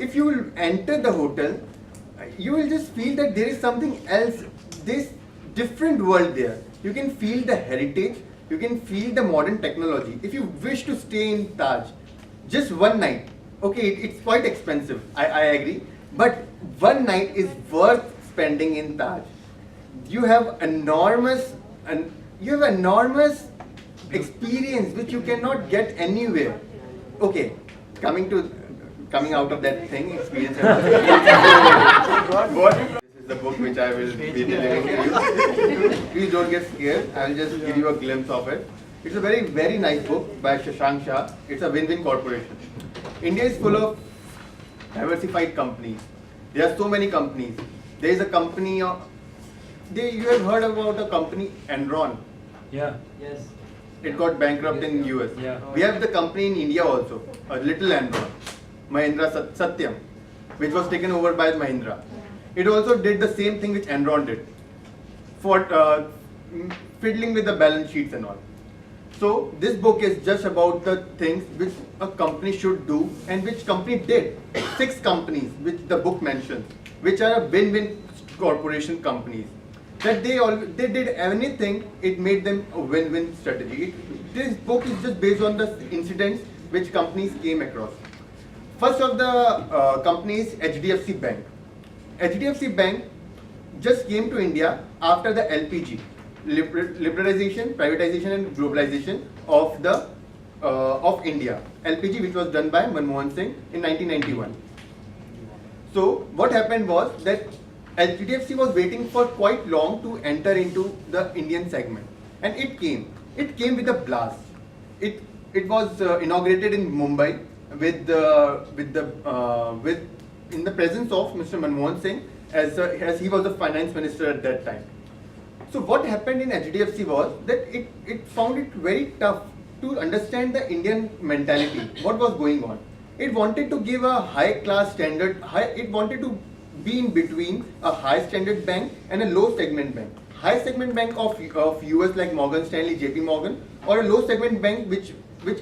if you will enter the hotel, you will just feel that there is something else, this different world there. You can feel the heritage, you can feel the modern technology. If you wish to stay in Taj, just one night, okay, it's quite expensive, I agree, but one night is worth spending in Taj. You have enormous experience which you cannot get anywhere. Okay, coming out of that thing, experience. What? This is the book which I will be delivering to you. Please don't get scared. I will just give you a glimpse of it. It's a very, very nice book by Shashank Shah. It's a win-win corporation. India is full of diversified companies. There are so many companies. There is a company you have heard about a company Enron. Yeah. Yes. It got bankrupt in US. Yeah. We have the company in India also, a little Enron, Mahindra Satyam, which was taken over by Mahindra. It also did the same thing which Enron did, for fiddling with the balance sheets and all. So this book is just about the things which a company should do and which company did. 6 companies which the book mentions, which are win-win corporation companies. That they did anything, it made them a win-win strategy. This book is just based on the incidents which companies came across. First of the company is HDFC Bank. HDFC Bank just came to India after the LPG, liberalization, privatization and globalization of India. LPG, which was done by Manmohan Singh in 1991. So what happened was that HDFC was waiting for quite long to enter into the Indian segment, and it came with a blast. It was inaugurated in Mumbai in the presence of Mr. Manmohan Singh as he was the finance minister at that time. So what happened in HDFC was that it found it very tough to understand the Indian mentality, what was going on. It wanted to give a high class standard, it wanted to be in between a high standard bank and a low segment bank. High segment bank of US like Morgan Stanley, JP Morgan, or a low segment bank which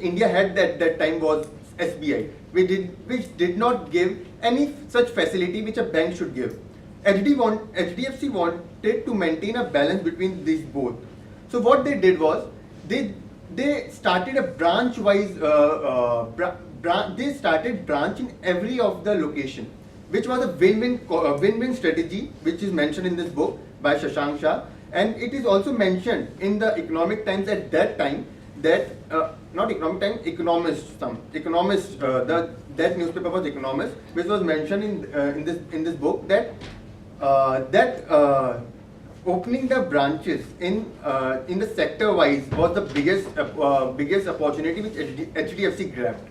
India had at that time was SBI, which did not give any such facility which a bank should give. HDFC wanted to maintain a balance between these both. So what they did was they started a branch-wise they started branch in every of the location, which was a win-win strategy, which is mentioned in this book by Shashank Shah, and it is also mentioned in the Economic Times at that time that not Economic Times, Economist, that newspaper was Economist, which was mentioned in this book that opening the branches in the sector wise was the biggest opportunity which HDFC grabbed.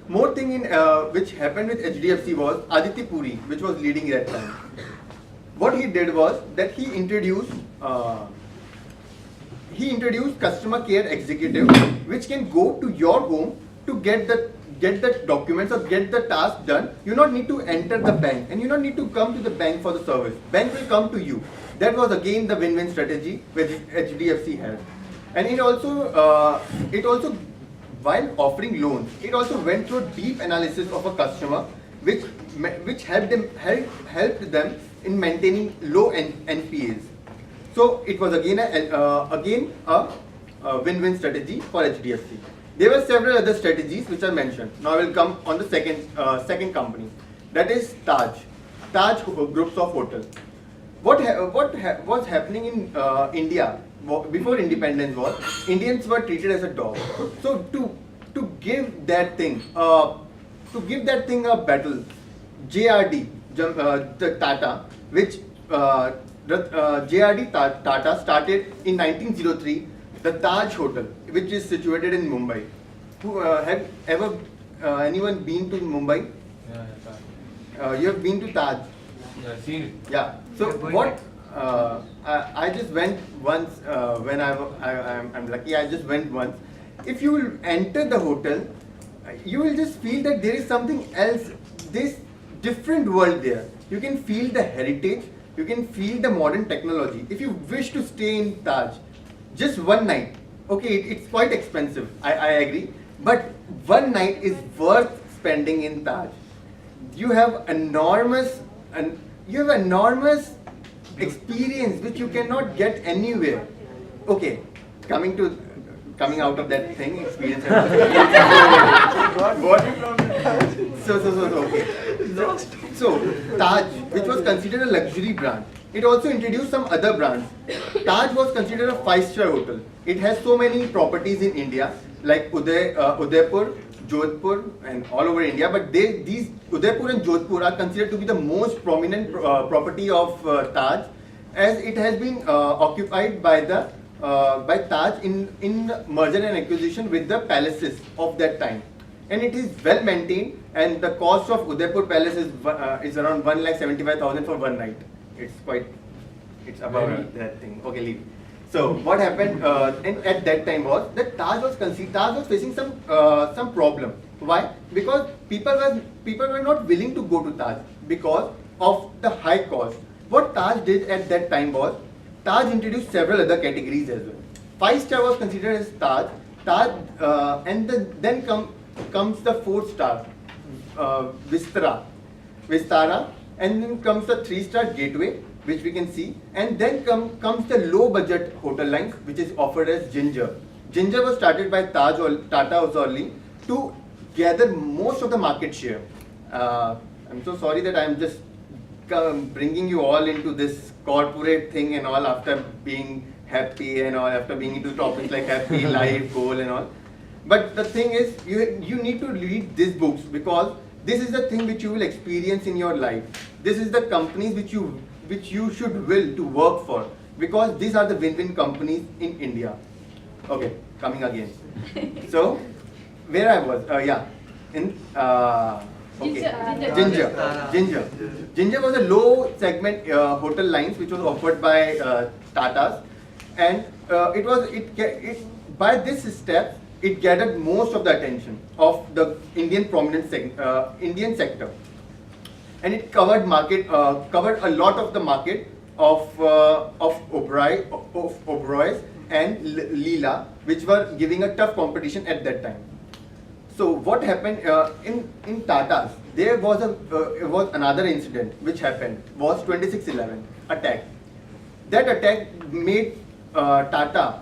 More thing which happened with HDFC was Aditya Puri, which was leading that time. What he did was that he introduced customer care executive, which can go to your home to get the documents or get the task done. You don't need to enter the bank, and you don't need to come to the bank for the service. Bank will come to you. That was again the win-win strategy which HDFC had, and it also while offering loans, it also went through deep analysis of a customer, which helped them in maintaining low NPAs. So it was again a win-win strategy for HDFC. There were several other strategies which are mentioned. Now I will come on the second company, that is Taj Groups of Hotels. What was happening in India before independence was Indians were treated as a dog. So to give that thing a battle, JRD Tata, which JRD Tata started in 1903 the Taj Hotel, which is situated in Mumbai. Who have ever anyone been to Mumbai? Yeah. You have been to Taj? Yeah, seen it. Yeah. So what? I just went once when I'm lucky. I just went once. If you will enter the hotel, you will just feel that there is something else, this different world there. You can feel the heritage. You can feel the modern technology. If you wish to stay in Taj, just one night, okay, it's quite expensive, I agree, but one night is worth spending in Taj. you have enormous experience which you cannot get anywhere. Okay, coming out of that thing, experience. What? Okay. So Taj, which was considered a luxury brand, it also introduced some other brands. Taj was considered a 5-star hotel. It has so many properties in India, like Udaipur, Jodhpur, and all over India. But these Udaipur and Jodhpur are considered to be the most prominent property of Taj, as it has been occupied by Taj in merger and acquisition with the palaces of that time. And it is well maintained, and the cost of Udaipur Palace is around 1,75,000 for one night. It's about that thing. Okay, leave. So what happened at that time was that Taj was facing some problem. Why? Because people were not willing to go to Taj because of the high cost. What Taj did at that time was Taj introduced several other categories as well. 5-star was considered as Taj, and then comes the 4-star, Vistara, and then comes the 3-star Gateway, which we can see, and then comes the low-budget hotel lines, which is offered as Ginger. Ginger was started by Tata only to gather most of the market share. I'm so sorry that I'm just bringing you all into this corporate thing and all after being happy and all, after being into topics like happy, life, goal and all. But the thing is, you need to read these books because this is the thing which you will experience in your life. This is the companies which you should will to work for, because these are the win-win companies in India. Okay, coming again. So, where I was, Ginger was a low segment hotel lines which was offered by Tata's, and by this step it gathered most of the attention of the Indian Indian sector, and it covered a lot of the market of Oberoi's and Leela, which were giving a tough competition at that time. So what happened in Tata's? There was another incident which happened, was 26/11 attack. That attack made Tata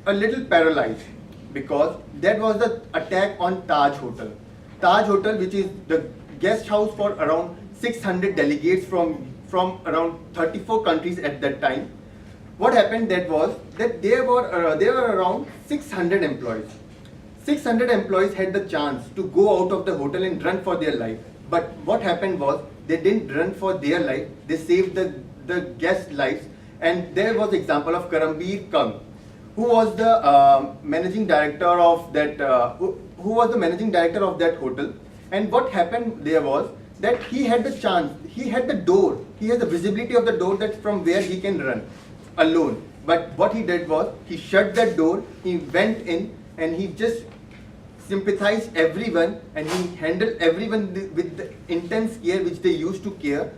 a little paralyzed, because that was the attack on Taj Hotel. Taj Hotel, which is the guest house for around 600 delegates from around 34 countries at that time. What happened that was that there were around 600 employees. 600 employees had the chance to go out of the hotel and run for their life. But what happened was they didn't run for their life. They saved the guest lives. And there was example of Karambir Kang, who was the managing director of that hotel. And what happened there was that he had the chance, he had the door, he has the visibility of the door that from where he can run alone. But what he did was he shut that door, he went in and he just sympathized everyone, and he handled everyone with the intense care which they used to care,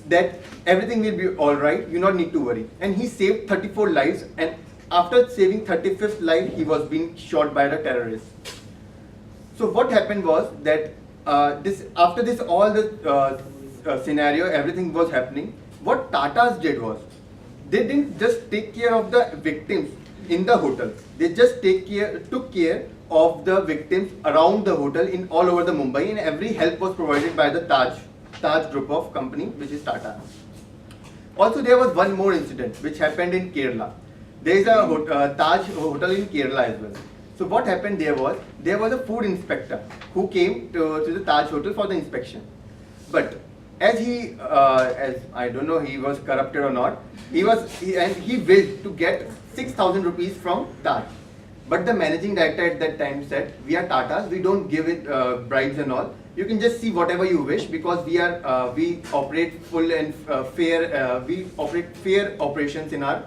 that everything will be alright, you don't need to worry. And he saved 34 lives, and after saving 35th life, he was being shot by the terrorists. So what happened was that after this all the scenario, everything was happening, what Tata's did was, they didn't just take care of the victims in the hotel, they just took care of the victims around the hotel in all over the Mumbai, and every help was provided by the Taj group of company, which is Tata. Also, there was one more incident which happened in Kerala. There is a Taj hotel in Kerala as well. So what happened there was a food inspector who came to the Taj hotel for the inspection. But as I don't know, he was corrupted or not, he willed to get 6,000 rupees from Taj. But the managing director at that time said, we are Tatas, we don't give it bribes and all. You can just see whatever you wish, because we operate full and we operate fair operations in our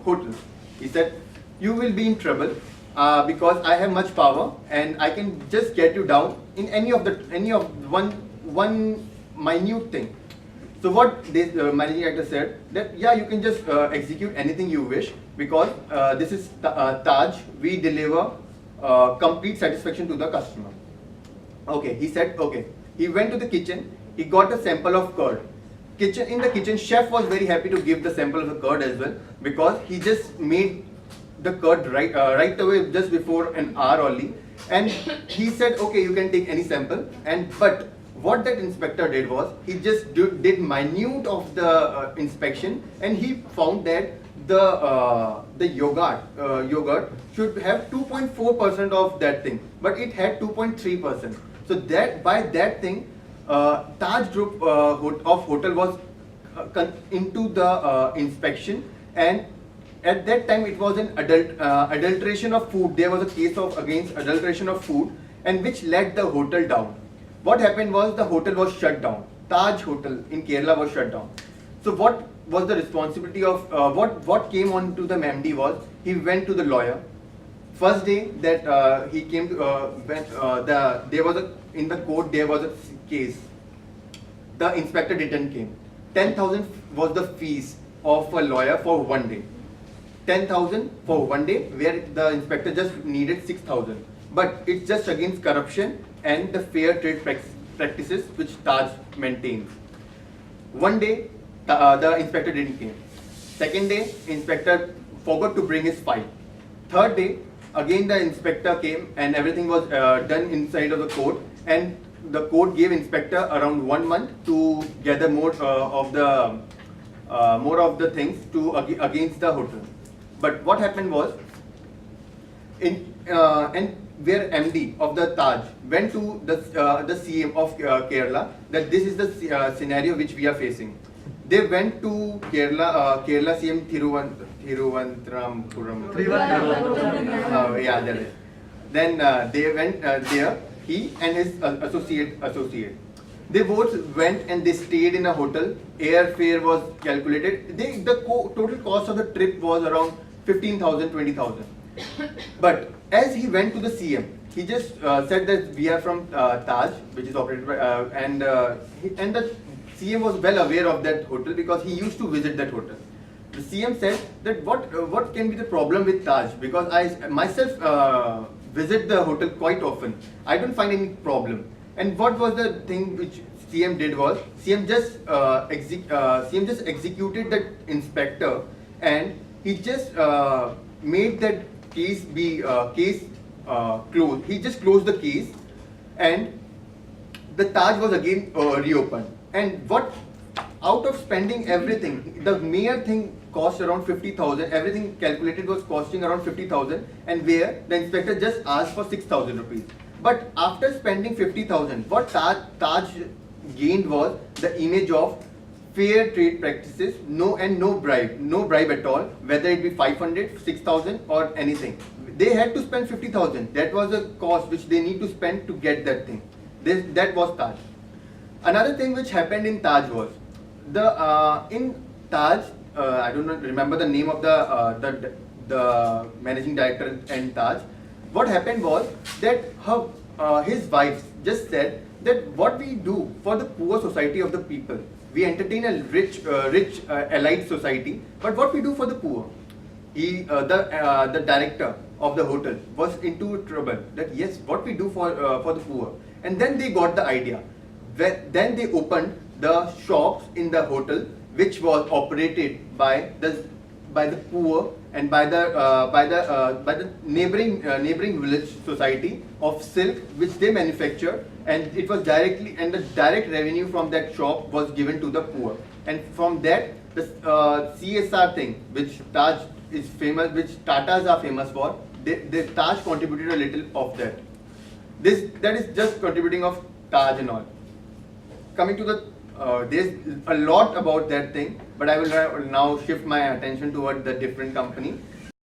hotels. He said, you will be in trouble because I have much power and I can just get you down in any of one minute thing. So what this managing director said, that yeah, you can just execute anything you wish, because this is Taj, we deliver complete satisfaction to the customer. Okay, he said, okay, He went to the kitchen. He got a sample of curd. In the kitchen, chef was very happy to give the sample of the curd as well, because he just made the curd right away, just before an hour only. And he said, okay, you can take any sample. But what that inspector did was, he just did minute of the inspection, and he found that the yogurt should have 2.4% of that thing, but it had 2.3%. So that by that thing, Taj Group of hotel was into the inspection, and at that time it was an adulteration of food. There was a case against adulteration of food, and which let the hotel down. What happened was, the hotel was shut down. Taj Hotel in Kerala was shut down. So what was the responsibility of what came on to the MD was, he went to the lawyer. First day that he came to, in the court there was a case. The inspector didn't came. 10,000 was the fees of a lawyer for one day. 10,000 for one day, where the inspector just needed 6,000. But it's just against corruption and the fair trade practices which Taj maintains. One day, the inspector didn't came. Second day, inspector forgot to bring his file. Third day, again the inspector came, and everything was done inside of the court, and the court gave inspector around 1 month to gather more of the things to against the hotel. But what happened was, and where MD of the Taj went to the CM of Kerala, that this is the scenario which we are facing. They went to Kerala CM Thiruvananthapuram. Yeah, that is. Then they went there, he and his associate. They both went and they stayed in a hotel. Airfare was calculated. The total cost of the trip was around 15,000, 20,000. But as he went to the CM, he just said that we are from Taj, which is operated by, and the CM was well aware of that hotel because he used to visit that hotel. The CM said that what can be the problem with Taj, because I myself visit the hotel quite often. I don't find any problem. And what was the thing which CM did was, CM just executed that inspector, and he just made that case be closed. He just closed the case, and the Taj was again reopened. And what, out of spending everything, the mere thing cost around 50,000. Everything calculated was costing around 50,000, and where the inspector just asked for 6,000 rupees. But after spending 50,000, what Taj gained was the image of fair trade practices, no bribe at all, whether it be 500, 6,000 or anything. They had to spend 50,000. That was the cost which they need to spend to get that thing. That was Taj. Another thing which happened in Taj was, in Taj, I don't remember the name of the managing director in Taj. What happened was that his wife just said that what we do for the poor society of the people, we entertain a rich elite society, but what we do for the poor, the director of the hotel was into trouble. That yes, what we do for the poor, and then they got the idea. Then they opened the shops in the hotel, which was operated by the poor and by the neighboring village society of silk, which they manufacture, and it was directly, and the direct revenue from that shop was given to the poor. And from that, the CSR thing, which Taj is famous, which Tatas are famous for, the Taj contributed a little of that. That is just contributing of Taj and all. Coming to the there's a lot about that thing, but I will now shift my attention toward the different company.